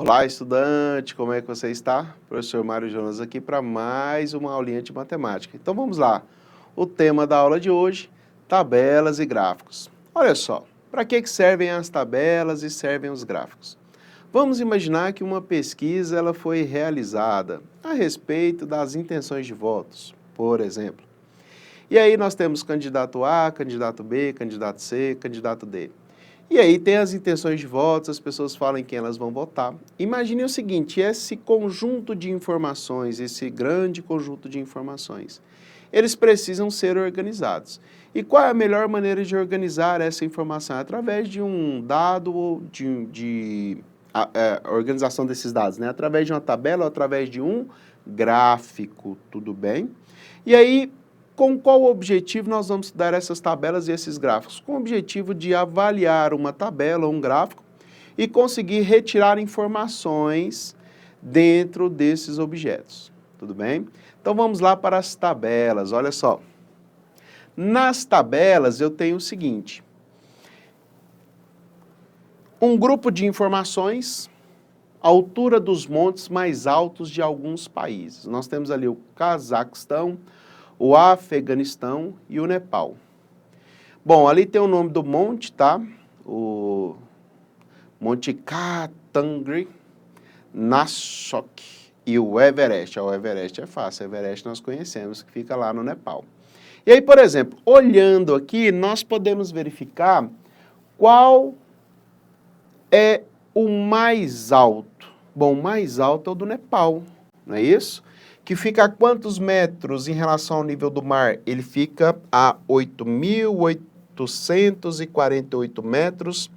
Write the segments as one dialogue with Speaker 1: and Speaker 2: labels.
Speaker 1: Olá, estudante, como é que você está? Professor Mário Jonas aqui para mais uma aulinha de matemática. Então vamos lá. O tema da aula de hoje, tabelas e gráficos. Olha só, para que servem as tabelas e servem os gráficos? Vamos imaginar que uma pesquisa ela foi realizada a respeito das intenções de votos, por exemplo. E aí nós temos candidato A, candidato B, candidato C, candidato D. E aí tem as intenções de votos, as pessoas falam em quem elas vão votar. Imagine o seguinte, esse conjunto de informações, esse grande conjunto de informações, eles precisam ser organizados. E qual é a melhor maneira de organizar essa informação? Através de um dado ou a organização desses dados, né? Através de uma tabela ou através de um gráfico, tudo bem? E aí, com qual objetivo nós vamos estudar essas tabelas e esses gráficos? Com o objetivo de avaliar uma tabela ou um gráfico e conseguir retirar informações dentro desses objetos, tudo bem? Então vamos lá para as tabelas, olha só. Nas tabelas eu tenho o seguinte, um grupo de informações, a altura dos montes mais altos de alguns países. Nós temos ali o Cazaquistão, o Afeganistão e o Nepal. Bom, ali tem o nome do monte, tá? O Monte Katangri, Nashok e o Everest. O Everest é fácil, o Everest nós conhecemos, que fica lá no Nepal. E aí, por exemplo, olhando aqui, nós podemos verificar qual é o mais alto. Bom, o mais alto é o do Nepal, não é isso? Que fica a quantos metros em relação ao nível do mar? Ele fica a 8.848 metros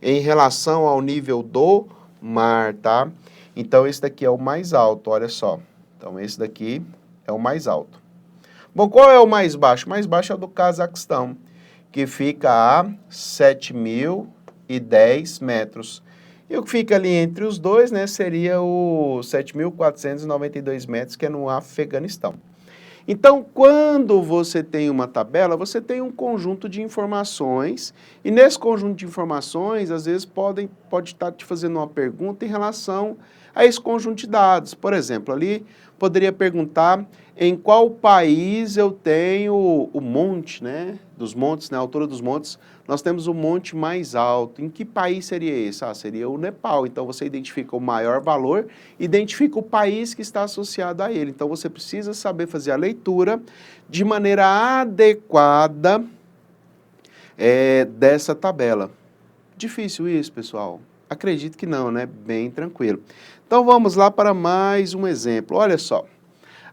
Speaker 1: em relação ao nível do mar, tá? Então, esse daqui é o mais alto, olha só. Então, esse daqui é o mais alto. Bom, qual é o mais baixo? O mais baixo é o do Cazaquistão, que fica a 7.010 metros. E o que fica ali entre os dois, né, seria o 7.492 metros, que é no Afeganistão. Então, quando você tem uma tabela, você tem um conjunto de informações, e nesse conjunto de informações, às vezes, pode estar te fazendo uma pergunta em relação a esse conjunto de dados. Por exemplo, ali poderia perguntar em qual país eu tenho o monte, né, dos montes, na altura dos montes, nós temos o monte mais alto. Em que país seria esse? Ah, seria o Nepal. Então, você identifica o maior valor, identifica o país que está associado a ele. Então, você precisa saber fazer a leitura de maneira adequada dessa tabela. Difícil isso, pessoal? Acredito que não, né? Bem tranquilo. Então, vamos lá para mais um exemplo. Olha só.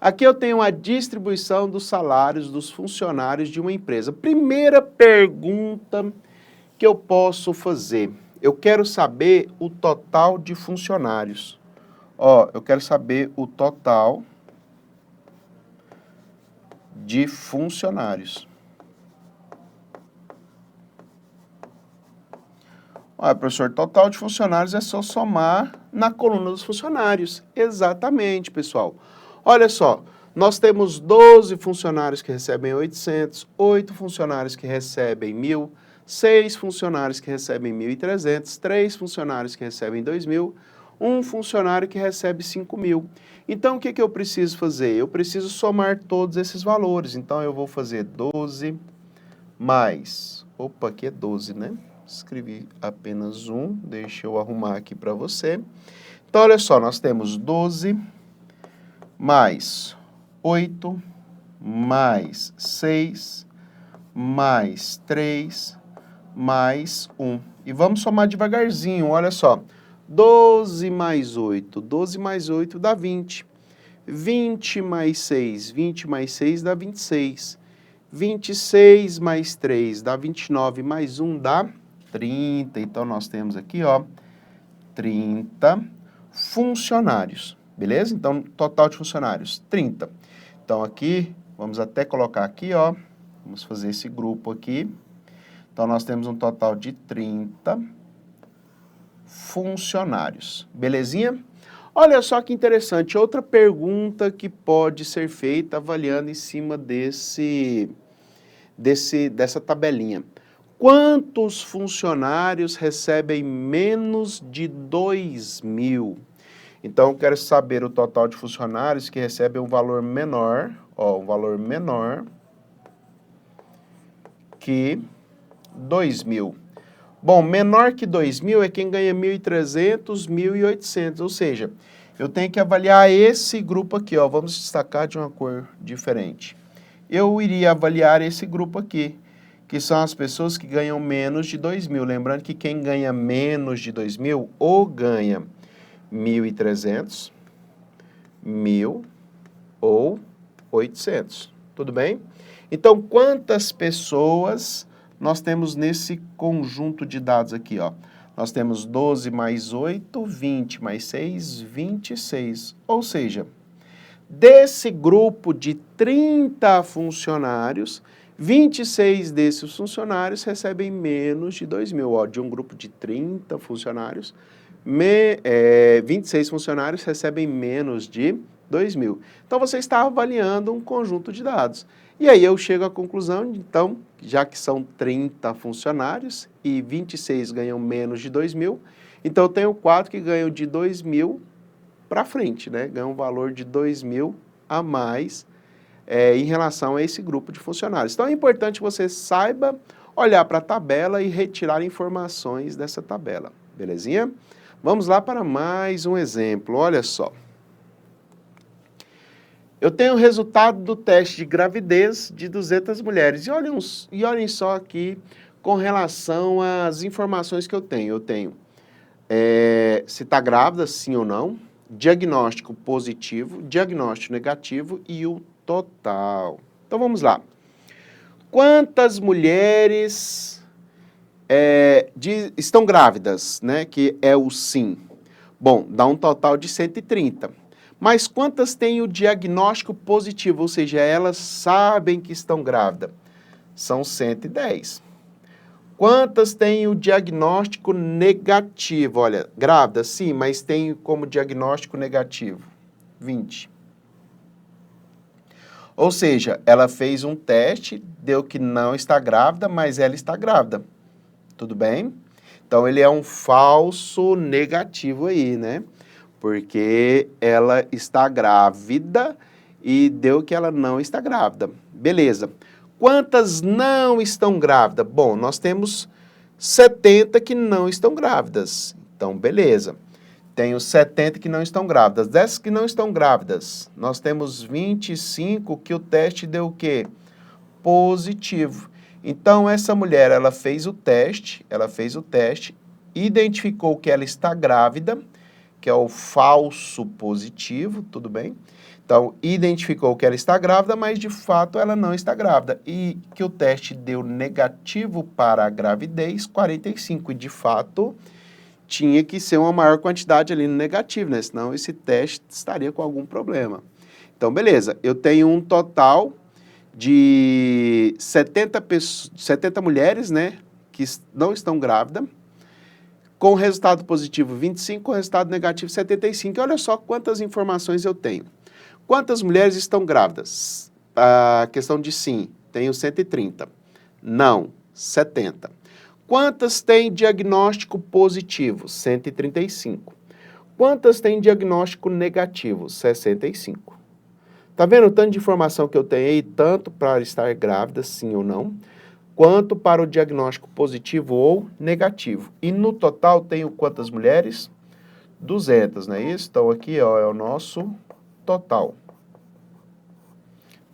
Speaker 1: Aqui eu tenho a distribuição dos salários dos funcionários de uma empresa. Primeira pergunta que eu posso fazer. Eu quero saber o total de funcionários. Ó, eu quero saber o total de funcionários. Olha, professor, total de funcionários é só somar na coluna dos funcionários. Exatamente, pessoal. Olha só, nós temos 12 funcionários que recebem 800, 8 funcionários que recebem 1.000, 6 funcionários que recebem 1.300, 3 funcionários que recebem 2.000, 1 funcionário que recebe 5.000. Então, o que eu preciso fazer? Eu preciso somar todos esses valores. Então, eu vou fazer 12 mais... Opa, aqui é 12, né? Escrevi apenas um, deixa eu arrumar aqui para você. Então, olha só, nós temos 12 mais 8, mais 6, mais 3, mais 1. E vamos somar devagarzinho, olha só. 12 mais 8, 12 mais 8 dá 20. 20 mais 6, 20 mais 6 dá 26. 26 mais 3 dá 29, mais 1 dá 30. Então, nós temos aqui, ó, 30 funcionários. Beleza? Então, total de funcionários, 30. Então, aqui, vamos até colocar aqui, ó. Vamos fazer esse grupo aqui. Então, nós temos um total de 30 funcionários. Belezinha? Olha só que interessante. Outra pergunta que pode ser feita avaliando em cima dessa tabelinha. Quantos funcionários recebem menos de 2.000? Então, eu quero saber o total de funcionários que recebem um valor menor, ó, um valor menor que 2.000. Bom, menor que 2.000 é quem ganha 1.300, 1.800, ou seja, eu tenho que avaliar esse grupo aqui, ó, vamos destacar de uma cor diferente. Eu iria avaliar esse grupo aqui, que são as pessoas que ganham menos de 2.000. Lembrando que quem ganha menos de 2.000 ou ganha 1.300, 1.000 ou 800. Tudo bem? Então, quantas pessoas nós temos nesse conjunto de dados aqui, ó? Nós temos 12 mais 8, 20 mais 6, 26. Ou seja, desse grupo de 30 funcionários, 26 desses funcionários recebem menos de 2.000. Ó, de um grupo de 30 funcionários, 26 funcionários recebem menos de 2.000. Então, você está avaliando um conjunto de dados. E aí eu chego à conclusão, então, já que são 30 funcionários e 26 ganham menos de 2.000, então eu tenho 4 que ganham de 2.000 para frente, né? Ganham um valor de 2.000 a mais em relação a esse grupo de funcionários. Então é importante que você saiba olhar para a tabela e retirar informações dessa tabela, belezinha? Vamos lá para mais um exemplo, olha só. Eu tenho o resultado do teste de gravidez de 200 mulheres. E olhem só aqui com relação às informações que eu tenho. Eu tenho se está grávida, sim ou não, diagnóstico positivo, diagnóstico negativo e o total. Então vamos lá. Quantas mulheres estão grávidas, né? Que é o sim. Bom, dá um total de 130. Mas quantas têm o diagnóstico positivo, ou seja, elas sabem que estão grávidas? São 110. Quantas têm o diagnóstico negativo? Olha, grávida, sim, mas tem como diagnóstico negativo? 20. Ou seja, ela fez um teste, deu que não está grávida, mas ela está grávida. Tudo bem? Então, ele é um falso negativo aí, né? Porque ela está grávida e deu que ela não está grávida. Beleza. Quantas não estão grávidas? Bom, nós temos 70 que não estão grávidas. Então, beleza. Tenho 70 que não estão grávidas. Dessas que não estão grávidas, nós temos 25 que o teste deu o quê? Positivo. Então, essa mulher, ela fez o teste, identificou que ela está grávida, que é o falso positivo, tudo bem? Então, identificou que ela está grávida, mas de fato ela não está grávida. E que o teste deu negativo para a gravidez, 45. E de fato, tinha que ser uma maior quantidade ali no negativo, né? Senão esse teste estaria com algum problema. Então, beleza. Eu tenho um total de 70 mulheres, né? Que não estão grávidas. Com resultado positivo 25, com resultado negativo 75. E olha só quantas informações eu tenho. Quantas mulheres estão grávidas? A questão de sim, tenho 130. Não, 70. Quantas têm diagnóstico positivo? 135. Quantas têm diagnóstico negativo? 65. Tá vendo o tanto de informação que eu tenho aí, tanto para estar grávida, sim ou não, quanto para o diagnóstico positivo ou negativo. E no total tenho quantas mulheres? 200, não é isso? Então aqui ó, é o nosso total.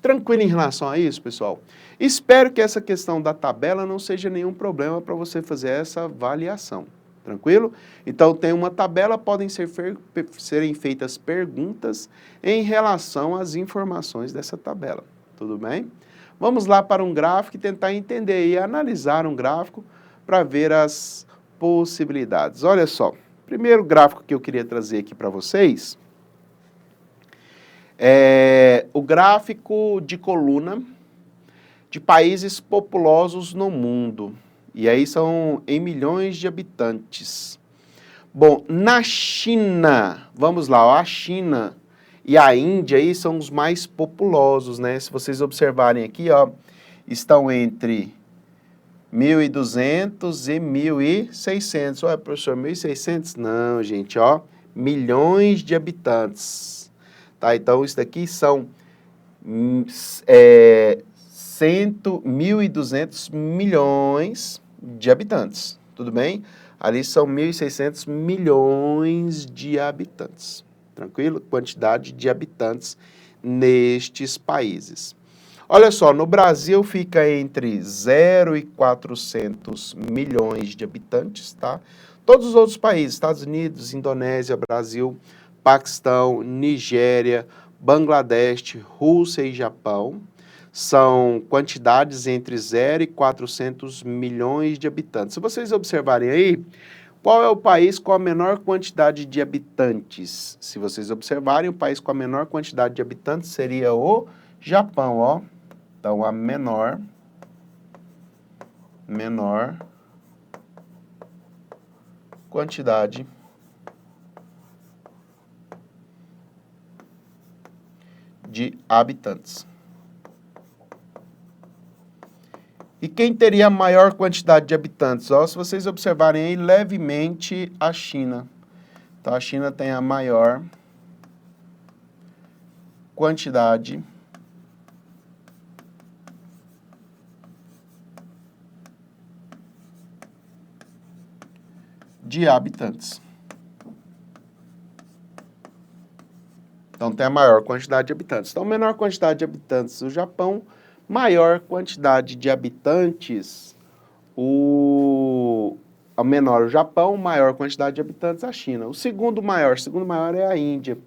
Speaker 1: Tranquilo em relação a isso, pessoal? Espero que essa questão da tabela não seja nenhum problema para você fazer essa avaliação. Tranquilo? Então tem uma tabela, podem serem feitas perguntas em relação às informações dessa tabela. Tudo bem? Vamos lá para um gráfico e tentar entender e analisar um gráfico para ver as possibilidades. Olha só, primeiro gráfico que eu queria trazer aqui para vocês é o gráfico de coluna de países populosos no mundo. E aí são em milhões de habitantes. Bom, na China, vamos lá, ó, a China e a Índia aí são os mais populosos, né? Se vocês observarem aqui, ó, estão entre 1.200 e 1.600. Ué, professor, 1.600? Não, gente, ó, milhões de habitantes. Tá, então isso daqui são 1.200 milhões de habitantes, tudo bem? Ali são 1.600 milhões de habitantes, tranquilo? Quantidade de habitantes nestes países. Olha só, no Brasil fica entre 0 e 400 milhões de habitantes, tá? Todos os outros países, Estados Unidos, Indonésia, Brasil, Paquistão, Nigéria, Bangladesh, Rússia e Japão, são quantidades entre 0 e 400 milhões de habitantes. Se vocês observarem aí, qual é o país com a menor quantidade de habitantes? Se vocês observarem, o país com a menor quantidade de habitantes seria o Japão, ó. Então, a menor quantidade de habitantes. E quem teria a maior quantidade de habitantes? Ó, se vocês observarem aí levemente, a China. Então, a China tem a maior quantidade de habitantes. Então, tem a maior quantidade de habitantes. Então, menor quantidade de habitantes o Japão, maior quantidade de habitantes a menor o Japão, maior quantidade de habitantes a China. O segundo maior é a Índia.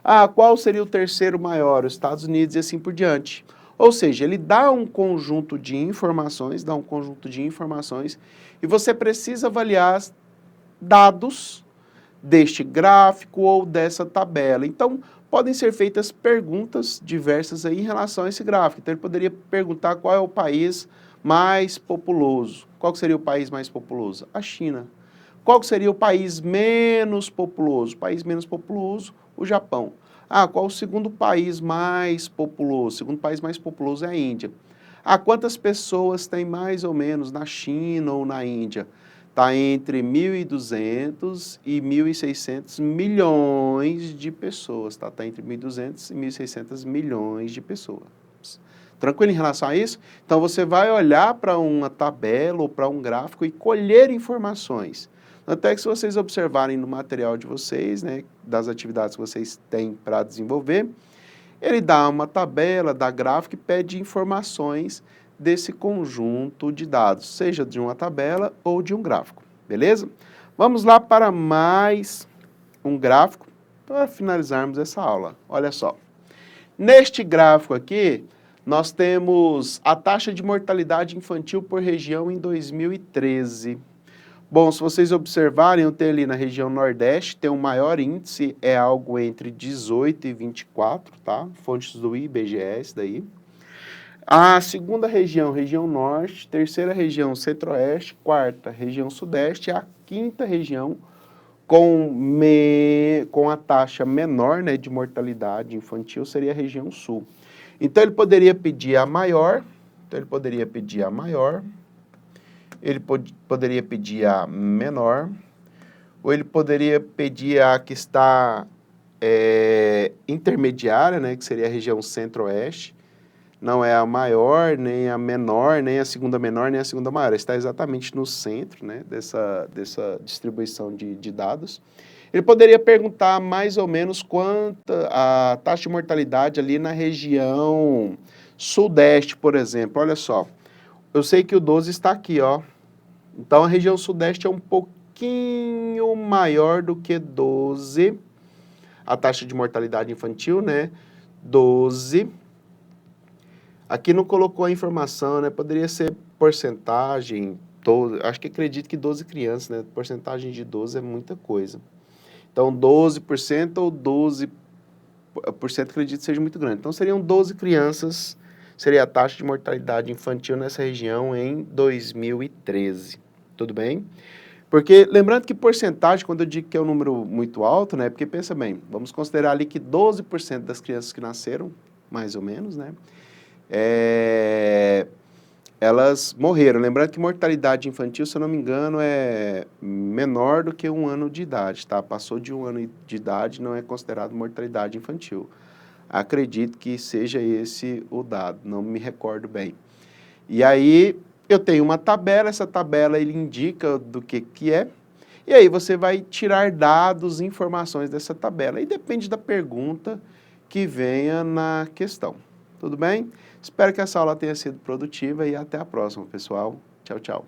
Speaker 1: Ah, qual seria o terceiro maior? Os Estados Unidos e assim por diante. Ou seja, ele dá um conjunto de informações, e você precisa avaliar dados deste gráfico ou dessa tabela. Então, podem ser feitas perguntas diversas aí em relação a esse gráfico. Então, ele poderia perguntar qual é o país mais populoso. Qual seria o país mais populoso? A China. Qual seria o país menos populoso? O país menos populoso, o Japão. Ah, qual o segundo país mais populoso? O segundo país mais populoso é a Índia. Ah, quantas pessoas tem mais ou menos na China ou na Índia? Está entre 1.200 e 1.600 milhões de pessoas, tá? Está entre 1.200 e 1.600 milhões de pessoas. Tranquilo em relação a isso? Então, você vai olhar para uma tabela ou para um gráfico e colher informações. Até que se vocês observarem no material de vocês, né, das atividades que vocês têm para desenvolver, ele dá uma tabela, dá gráfico e pede informações desse conjunto de dados, seja de uma tabela ou de um gráfico, beleza? Vamos lá para mais um gráfico para finalizarmos essa aula. Olha só. Neste gráfico aqui, nós temos a taxa de mortalidade infantil por região em 2013. Bom, se vocês observarem, eu tenho ali na região Nordeste, tem um maior índice, é algo entre 18 e 24, tá? Fontes do IBGE, esse daí. A segunda região, região Norte, terceira região Centro-Oeste, quarta região Sudeste, a quinta região com a taxa menor, né, de mortalidade infantil seria a região Sul. Então, ele poderia pedir a maior, ele poderia pedir a menor, ou ele poderia pedir a que está intermediária, né, que seria a região Centro-Oeste. Não é a maior, nem a menor, nem a segunda menor, nem a segunda maior. Está exatamente no centro, né, dessa distribuição de dados. Ele poderia perguntar mais ou menos quanta a taxa de mortalidade ali na região Sudeste, por exemplo. Olha só, eu sei que o 12 está aqui, ó. Então, a região Sudeste é um pouquinho maior do que 12. A taxa de mortalidade infantil, né, 12. Aqui não colocou a informação, né? Poderia ser porcentagem, acho que acredito que 12 crianças, né? Porcentagem de 12 é muita coisa. Então, 12% ou 12% acredito que seja muito grande. Então, seriam 12 crianças, seria a taxa de mortalidade infantil nessa região em 2013. Tudo bem? Porque, lembrando que porcentagem, quando eu digo que é um número muito alto, né? Porque, pensa bem, vamos considerar ali que 12% das crianças que nasceram, mais ou menos, né? elas morreram. Lembrando que mortalidade infantil, se eu não me engano, é menor do que 1 ano de idade, tá? Passou de 1 ano de idade, não é considerado mortalidade infantil. Acredito que seja esse o dado, não me recordo bem. E aí, eu tenho uma tabela, essa tabela ele indica do que é, e aí você vai tirar dados, informações dessa tabela, e depende da pergunta que venha na questão. Tudo bem? Espero que essa aula tenha sido produtiva e até a próxima, pessoal. Tchau, tchau.